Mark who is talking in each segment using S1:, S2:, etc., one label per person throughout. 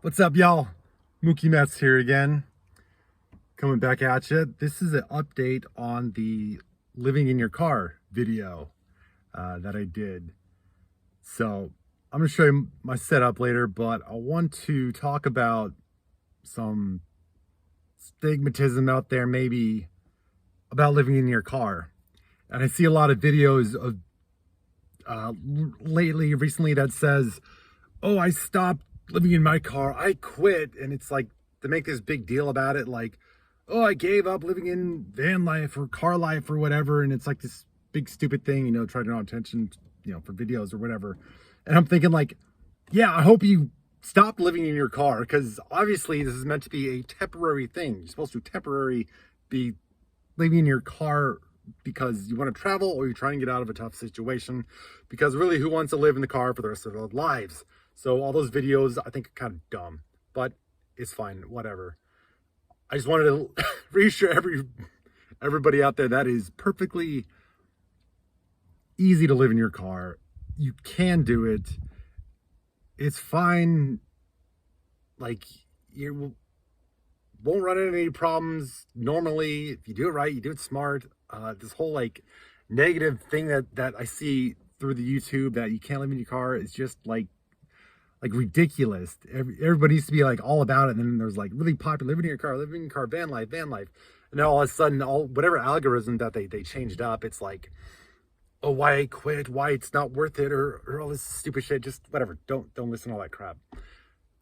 S1: What's up, y'all? Mookie Mets here again, coming back at you. This is an update on the living in your car video that I did. So I'm going to show you my setup later, but I want to talk about some stigmatism out there, maybe about living in your car. And I see a lot of videos of recently that says, "Oh, I stopped living in my car. I quit." And it's like to make this big deal about it, like, "Oh, I gave up living in van life or car life or whatever." And it's like this big stupid thing, trying to draw attention, for videos or whatever. And I'm thinking like, yeah, I hope you stop living in your car, because obviously this is meant to be a temporary thing. You're supposed to temporarily be living in your car because you want to travel or you're trying to get out of a tough situation, because really, who wants to live in the car for the rest of their lives? So all those videos I think are kind of dumb, but it's fine, whatever. I just wanted to reassure everybody out there that is perfectly easy to live in your car. You can do it. It's fine. Like, you won't run into any problems normally if you do it right, you do it smart. This whole like negative thing that I see through the YouTube that you can't live in your car is just like ridiculous. Everybody used to be like all about it, and then there's like really popular living in your car, van life. And then all of a sudden, whatever algorithm that they changed up, it's like, oh, why I quit, why it's not worth it, or all this stupid shit. Just whatever. Don't listen to all that crap.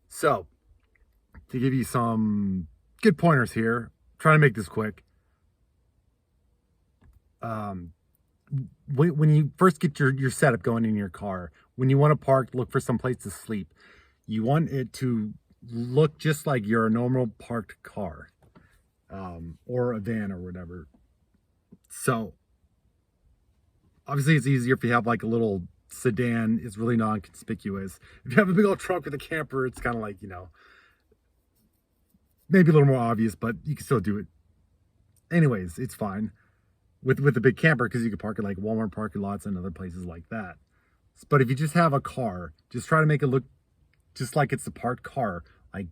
S1: So to give you some good pointers here, trying to make this quick. When you first get your setup going in your car, when you want to park, look for some place to sleep. You want it to look just like your normal parked car, or a van or whatever. So obviously it's easier if you have like a little sedan. It's really non-conspicuous. If you have a big old truck with a camper, it's kind of like, maybe a little more obvious, but you can still do it. Anyways, it's fine with the big camper, because you can park at like Walmart parking lots and other places like that. But if you just have a car, just try to make it look just like it's a parked car. Like,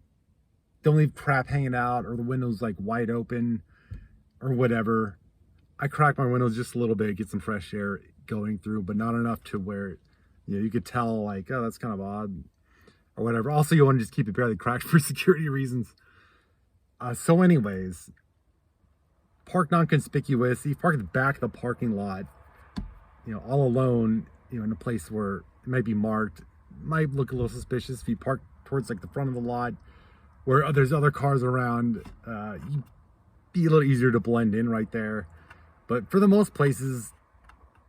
S1: don't leave crap hanging out or the windows like wide open or whatever. I crack my windows just a little bit, get some fresh air going through, but not enough to where you could tell like, oh, that's kind of odd or whatever. Also, you want to just keep it barely cracked for security reasons. So anyways, park non-conspicuous. You park at the back of the parking lot, all alone, in a place where it might be marked. It might look a little suspicious. If you park towards like the front of the lot where there's other cars around, you be a little easier to blend in right there. But for the most places,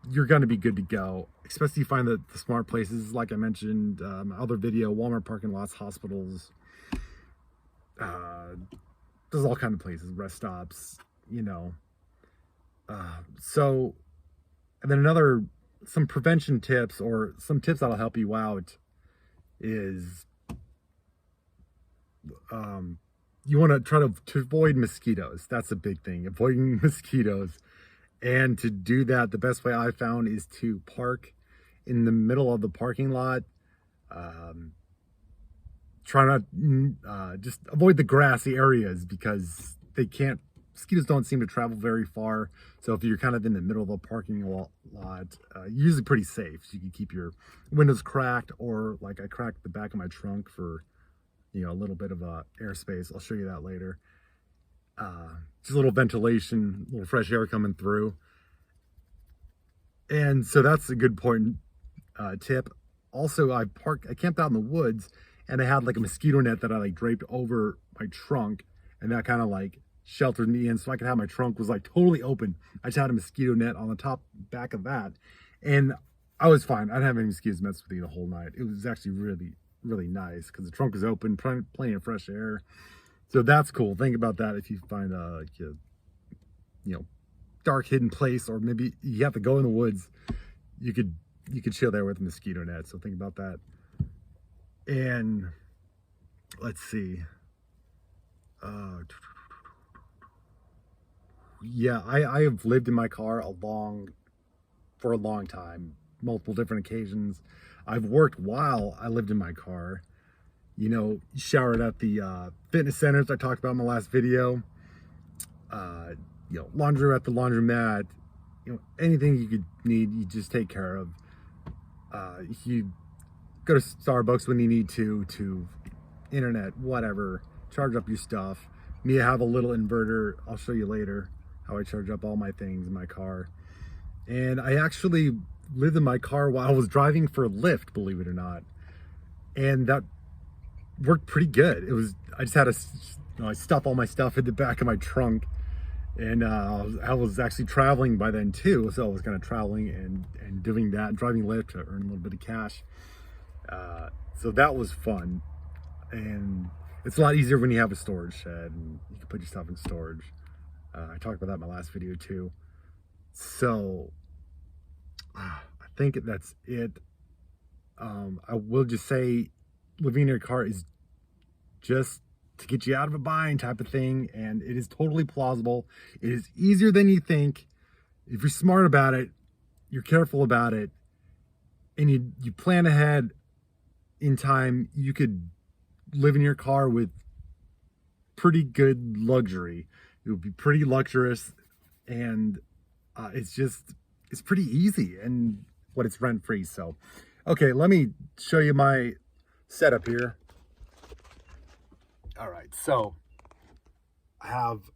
S1: you're going to be good to go, especially if you find the smart places, like I mentioned, other video, Walmart parking lots, hospitals, there's all kind of places, rest stops, so, and then some prevention tips, or some tips that'll help you out, is you want to try to avoid mosquitoes. That's a big thing, avoiding mosquitoes. And to do that, the best way I found is to park in the middle of the parking lot. Try not, just avoid the grassy areas, because mosquitoes don't seem to travel very far. So if you're kind of in the middle of a parking lot, usually pretty safe. So you can keep your windows cracked, or like I cracked the back of my trunk for, a little bit of airspace. I'll show you that later. Just a little ventilation, a little fresh air coming through. And so that's a good point, tip. Also, I camped out in the woods, and I had like a mosquito net that I like draped over my trunk, and that kind of like sheltered me in, so I could have my trunk was like totally open. I just had a mosquito net on the back of that, and I was fine. I didn't have any mosquitoes mess with me the whole night. It was actually really, really nice, because the trunk was open, plenty of fresh air. So that's cool. Think about that if you find a dark hidden place, or maybe you have to go in the woods. You could chill there with a mosquito net. So think about that. And let's see. Yeah, I have lived in my car for a long time, multiple different occasions. I've worked while I lived in my car, You know, showered at the fitness centers I talked about in my last video. You know, laundry at the laundromat. You know, anything you could need, you just take care of. You go to Starbucks when you need to internet, whatever. Charge up your stuff. Me, I have a little inverter. I'll show you later how I charge up all my things in my car. And I actually lived in my car while I was driving for Lyft, believe it or not. And that worked pretty good. I just had to, I stuff all my stuff in the back of my trunk, and I was actually traveling by then too, so I was kind of traveling and doing that, driving Lyft to earn a little bit of cash. So that was fun, and it's a lot easier when you have a storage shed and you can put your stuff in storage. I talked about that in my last video too. So I think that's it. I will just say, living in your car is just to get you out of a bind type of thing, and it is totally plausible. It is easier than you think. If you're smart about it, you're careful about it, and you plan ahead in time, you could live in your car with pretty good luxury. It would be pretty luxurious, and it's pretty easy, and it's rent free. So okay, let me show you my setup here. All right, so I have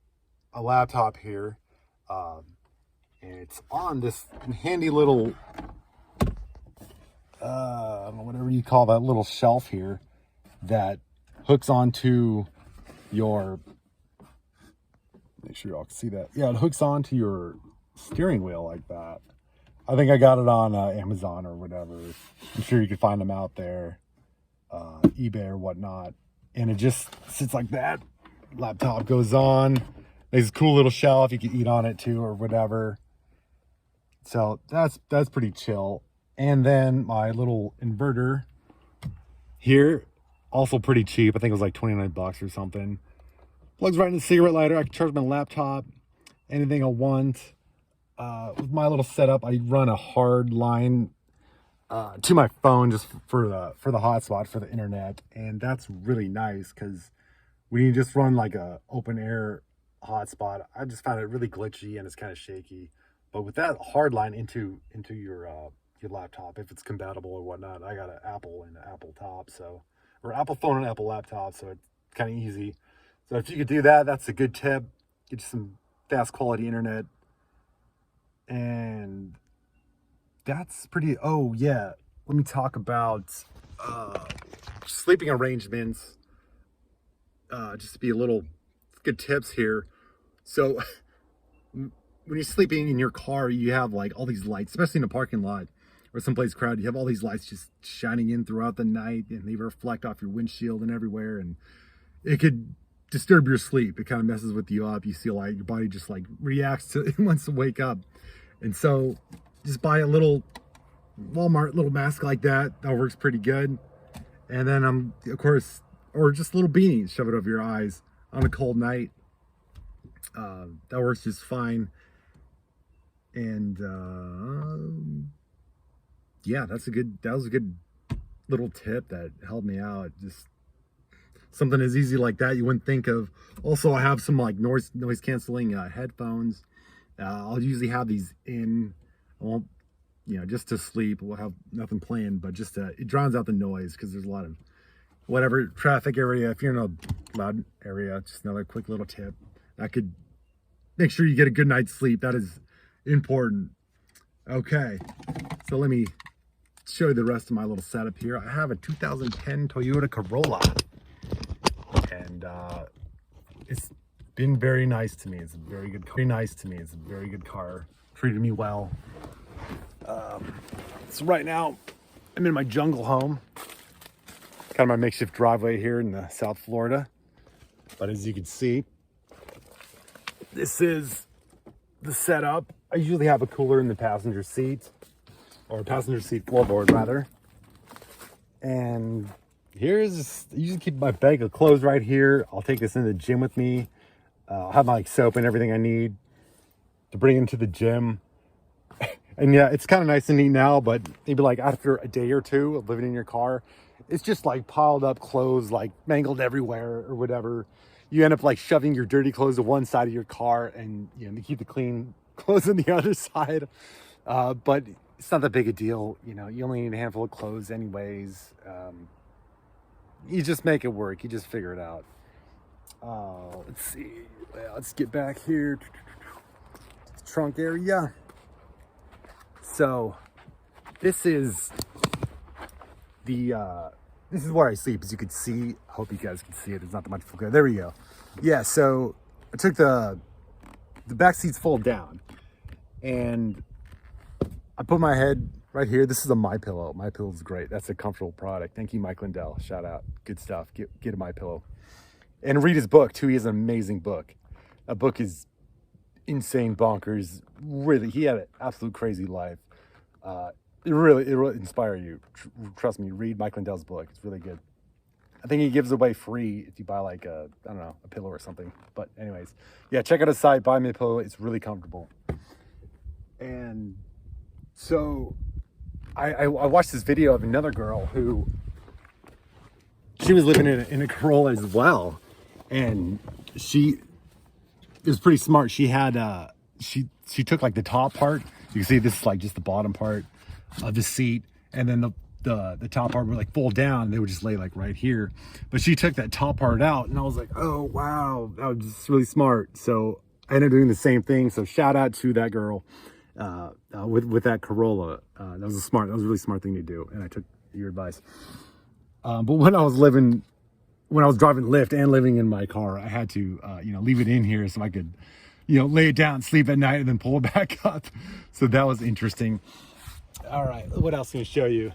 S1: a laptop here, and it's on this handy little, I don't know, whatever you call that little shelf here that hooks onto your, make sure y'all can see that. Yeah, it hooks onto your steering wheel like that. I think I got it on Amazon or whatever. I'm sure you can find them out there, eBay or whatnot. And it just sits like that. Laptop goes on. There's a cool little shelf. You can eat on it too or whatever. So that's pretty chill. And then my little inverter here, also pretty cheap. I think it was like 29 bucks or something. Plugs right in the cigarette lighter. I can charge my laptop, anything I want. With my little setup, I run a hard line to my phone just for the hotspot for the internet, and that's really nice because when you just run like a open air hotspot, I just found it really glitchy and it's kind of shaky. But with that hard line into your laptop, if it's compatible or whatnot, I got an Apple and an Apple top, so, or Apple phone and Apple laptop, so it's kind of easy. So if you could do that, that's a good tip. Get you some fast quality internet. And that's pretty, oh yeah, let me talk about sleeping arrangements. Just to be a little good tips here. So when you're sleeping in your car, you have like all these lights, especially in a parking lot or someplace crowded. You have all these lights just shining in throughout the night, and they reflect off your windshield and everywhere, and it could disturb your sleep. It kind of messes with you up. You see a light, your body just like reacts to it, wants to wake up. And so just buy a little Walmart little mask like that. That works pretty good. And then of course, or just little beanies, shove it over your eyes on a cold night. That works just fine. And yeah, that was a good little tip that helped me out. Just something as easy like that you wouldn't think of. Also, I have some like noise canceling headphones. I'll usually have these in. I won't, just to sleep. We'll have nothing playing, but just it drowns out the noise because there's a lot of whatever traffic area. If you're in a loud area, just another quick little tip that could make sure you get a good night's sleep. That is important. Okay, so let me show you the rest of my little setup here. I have a 2010 Toyota Corolla, and it's been very nice to me. It's a very good car. Treated me well. So right now I'm in my jungle home, kind of my makeshift driveway here in South Florida. But as you can see, this is the setup. I usually have a cooler in the passenger seat, or passenger seat floorboard rather. And I usually keep my bag of clothes right here. I'll take this in the gym with me. I'll have my soap and everything I need to bring into the gym. And yeah, it's kind of nice and neat now, but maybe like after a day or two of living in your car, It's just like piled up clothes, like mangled everywhere or whatever. You end up like shoving your dirty clothes to one side of your car, and you know, to keep the clean clothes on the other side. But it's not that big a deal. You know, you only need a handful of clothes anyways. You just make it work. You just figure it out. Let's see. Well, let's get back here to the trunk area. So this is this is where I sleep, as you can see. I hope you guys can see it. There's not that much focus. There we go. Yeah, so I took the back seats fold down, and I put my head right here. This is a MyPillow. MyPillow is great. That's a comfortable product. Thank you, Mike Lindell. Shout out. Good stuff. Get a MyPillow. And read his book too. He has an amazing book. That book is insane, bonkers. Really, he had an absolute crazy life. It really inspire you. Trust me, read Mike Lindell's book. It's really good. I think he gives away free if you buy like I don't know, a pillow or something. But anyways, yeah, check out his site, Buy Me a Pillow. It's really comfortable. And so I watched this video of another girl who, she was living in a Corolla as well. And she is pretty smart. She had she took like the top part. You can see this is like just the bottom part of the seat, and then the top part would like fold down. They would just lay like right here. But she took that top part out, and I was like, oh wow, that was just really smart. So I ended up doing the same thing. So shout out to that girl with that Corolla. That was a really smart thing to do, and I took your advice. But when I was driving Lyft and living in my car, I had to, leave it in here so I could, lay it down, sleep at night, and then pull it back up. So that was interesting. All right, what else can I show you?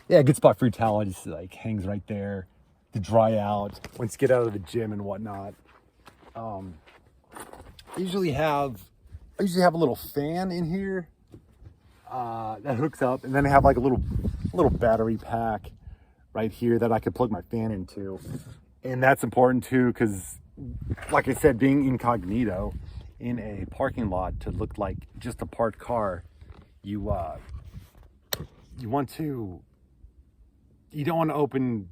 S1: Yeah, good spot for your towel. It just like hangs right there to dry out once you get out of the gym and whatnot. I usually have a little fan in here that hooks up, and then I have like a little battery pack right here that I could plug my fan into. And that's important too, because like I said, being incognito in a parking lot to look like just a parked car, you don't want to open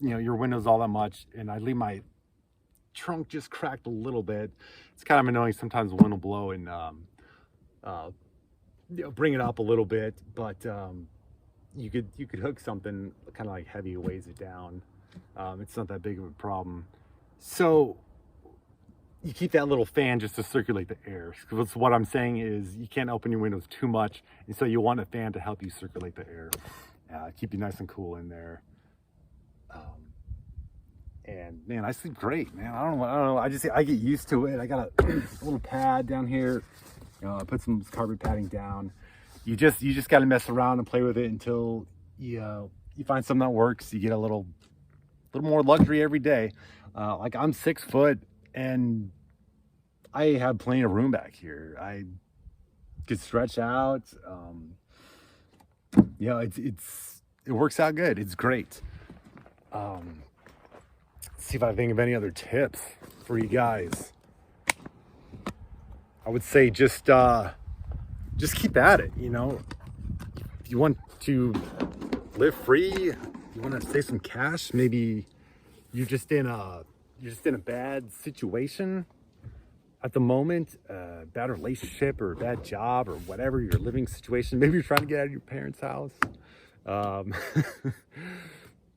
S1: your windows all that much. And I leave my trunk just cracked a little bit. It's kind of annoying. Sometimes the wind will blow and bring it up a little bit, but you could hook something kind of like heavy, weighs it down. It's not that big of a problem. So you keep that little fan just to circulate the air. Because what I'm saying is you can't open your windows too much, and so you want a fan to help you circulate the air, keep you nice and cool in there. And man, I sleep great, man. I don't know. I get used to it. I got a little pad down here. I put some carpet padding down. You just got to mess around and play with it until you find something that works. You get a little more luxury every day. Like I'm 6 foot and I have plenty of room back here. I could stretch out. It works out good. It's great. Let's see if I think of any other tips for you guys. I would say just keep at it. If you want to live free, you want to save some cash, maybe you're just in a bad situation at the moment, bad relationship or a bad job or whatever your living situation. Maybe you're trying to get out of your parents' house.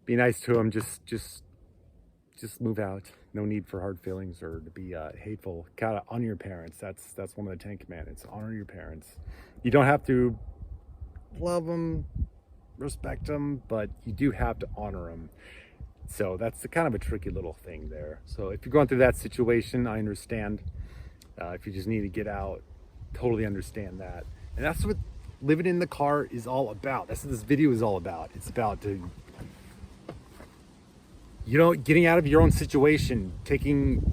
S1: Be nice to them. Just move out. No need for hard feelings or to be hateful. Gotta honor your parents. That's one of the 10 commandments. Honor your parents. You don't have to love them, respect them, but you do have to honor them. So that's kind of a tricky little thing there. So if you're going through that situation, I understand. If you just need to get out, totally understand that. And that's what living in the car is all about. That's what this video is all about. It's about getting out of your own situation, taking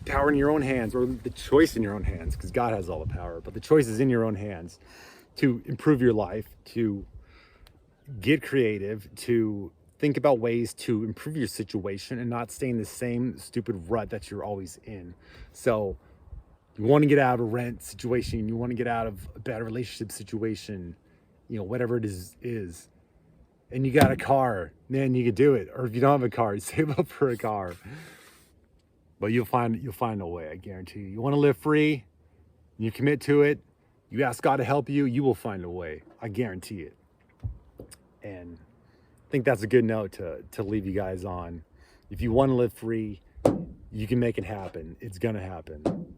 S1: power in your own hands, or the choice in your own hands, because God has all the power, but the choice is in your own hands to improve your life, to get creative, to think about ways to improve your situation and not stay in the same stupid rut that you're always in. So you want to get out of a rent situation, you want to get out of a bad relationship situation, whatever it is, and you got a car, man, you could do it. Or if you don't have a car, save up for a car. But you'll find a way, I guarantee you. You want to live free, you commit to it, you ask God to help you, you will find a way. I guarantee it. And I think that's a good note to leave you guys on. If you want to live free, you can make it happen. It's gonna happen.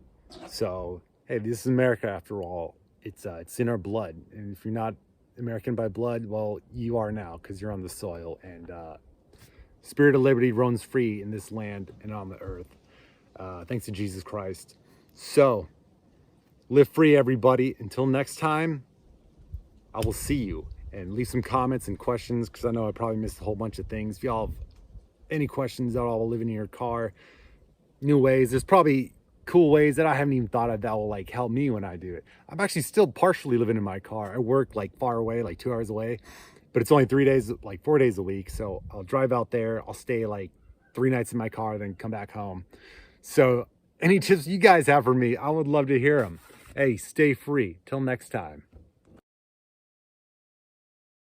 S1: So, hey, this is America after all. It's in our blood. And if you're not American by blood, well, you are now, because you're on the soil. And spirit of liberty runs free in this land and on the earth. Thanks to Jesus Christ. So, live free, everybody. Until next time, I will see you. And leave some comments and questions, because I know I probably missed a whole bunch of things. If y'all have any questions at all living in your car, new ways, there's probably cool ways that I haven't even thought of that will like help me when I do it. I'm actually still partially living in my car. I work like far away, like 2 hours away, but it's only 3 days, like 4 days a week. So I'll drive out there, I'll stay like 3 nights in my car, then come back home. So any tips you guys have for me, I would love to hear them. Hey, stay free. Till next time.